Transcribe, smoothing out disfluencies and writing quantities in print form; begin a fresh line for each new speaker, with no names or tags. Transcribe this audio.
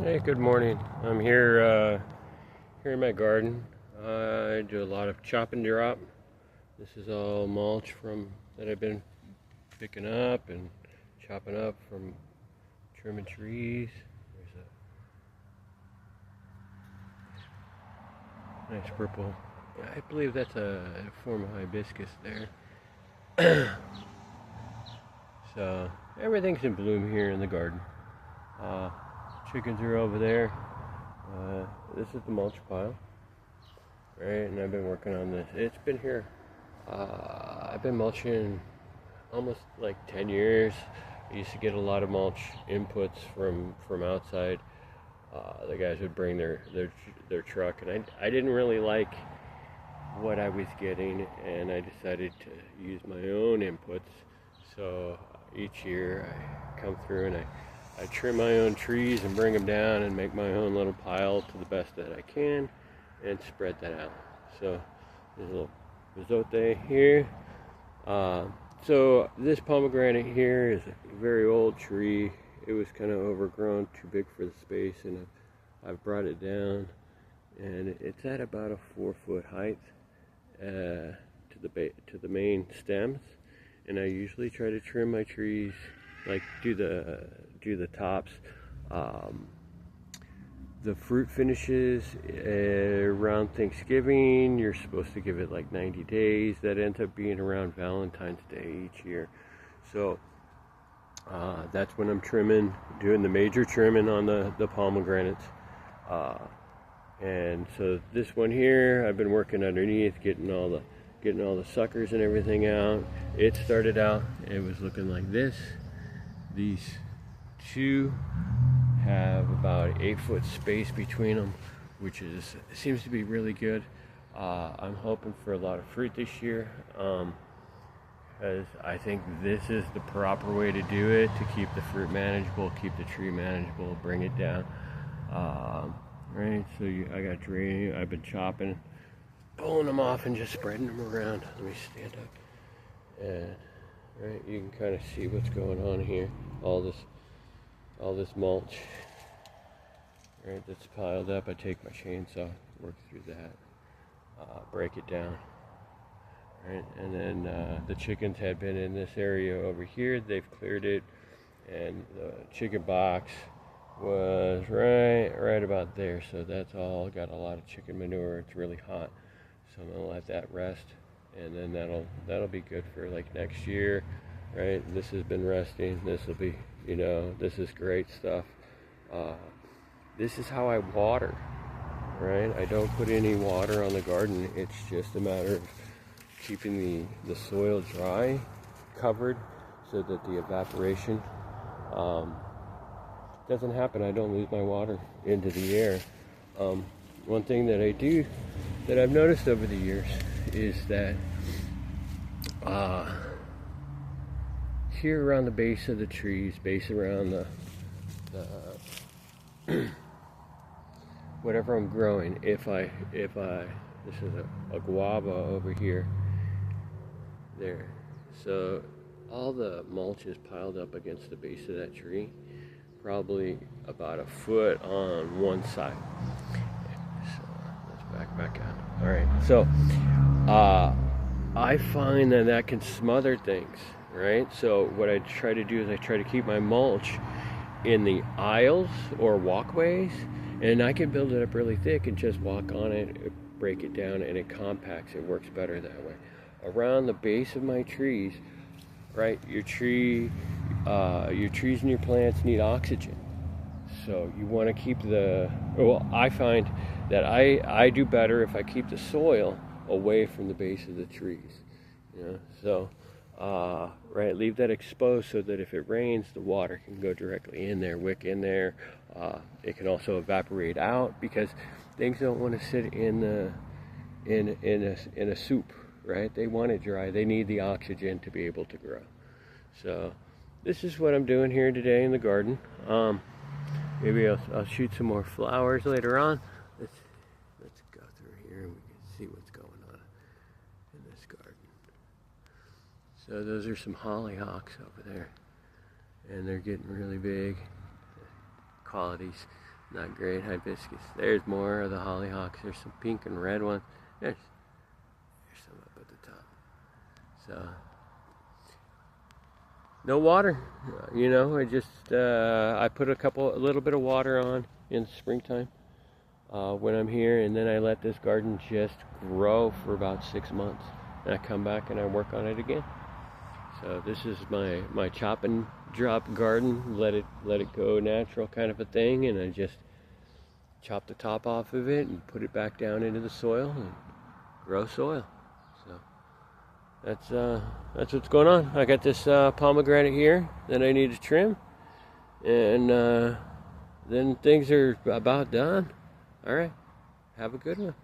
Hey, good morning. I'm here in my garden. I do a lot of chop and drop. This is all mulch from that I've been picking up and chopping up from trimming trees. There's a nice purple. I believe that's a form of hibiscus there. So everything's in bloom here in the garden. Chickens are over there. This is the mulch pile, right? And I've been working on this. It's been here. I've been mulching almost like 10 years. I used to get a lot of mulch inputs from outside. The guys would bring their truck, and I didn't really like what I was getting, and I decided to use my own inputs. So each year I come through and I trim my own trees and bring them down and make my own little pile to the best that I can and spread that out. So there's a little bizote here. So this pomegranate here is a very old tree. It was kind of overgrown, too big for the space, and I've brought it down, and it's at about a 4-foot height to the main stems. And I usually try to trim my trees, like do the tops. The fruit finishes around Thanksgiving. You're supposed to give it like 90 days. That ends up being around Valentine's Day each year. So that's when I'm trimming, doing the major trimming on the pomegranates. And so this one here, I've been working underneath, getting all the suckers and everything out. It started out, it was looking like this. These two have about 8-foot space between them, which seems to be really good. I'm hoping for a lot of fruit this year, because I think this is the proper way to do it, to keep the fruit manageable, keep the tree manageable, bring it down. Right, so I got draining, I've been chopping, pulling them off and just spreading them around. Let me stand up. And right, you can kind of see what's going on here. All this mulch, right, that's piled up. I take my chainsaw, work through that, break it down, right, and then the chickens had been in this area over here. They've cleared it, and the chicken box was right about there. So that's all got a lot of chicken manure. It's really hot, so I'm gonna let that rest, and then that'll be good for like next year, right? This has been resting. This will be, this is great stuff. This is how I water, right? I don't put any water on the garden. It's just a matter of keeping the soil dry, covered, so that the evaporation doesn't happen. I don't lose my water into the air. One thing that I do, that I've noticed over the years, is that here around the base of the trees, around the whatever I'm growing, if I this is a guava over here, there, so all the mulch is piled up against the base of that tree, probably about a foot on one side. So let's back out. All right, so I find that can smother things, right? So what I try to do is I try to keep my mulch in the aisles or walkways, and I can build it up really thick and just walk on it, break it down, and it compacts. It works better that way. Around the base of my trees, right, your trees and your plants need oxygen. So you want to keep I find that I do better if I keep the soil away from the base of the trees. So right, leave that exposed so that if it rains, the water can go directly in there, wick in there. It can also evaporate out, because things don't want to sit in a soup, right? They want it dry. They need the oxygen to be able to grow. So this is what I'm doing here today in the garden. Maybe I'll shoot some more flowers later on. Let's go through here and we can see what's going on in this garden. So those are some hollyhocks over there, and they're getting really big. Quality's Not great hibiscus. There's more of the hollyhocks. There's some pink and red ones. There's some up at the top. So no water, you know. I just I put a little bit of water on in the springtime when I'm here, and then I let this garden just grow for about 6 months, and I come back and I work on it again. So this is my chop and drop garden, let it go natural kind of a thing, and I just chop the top off of it and put it back down into the soil and grow soil. So that's what's going on. I got this pomegranate here that I need to trim, and then things are about done. All right, have a good one.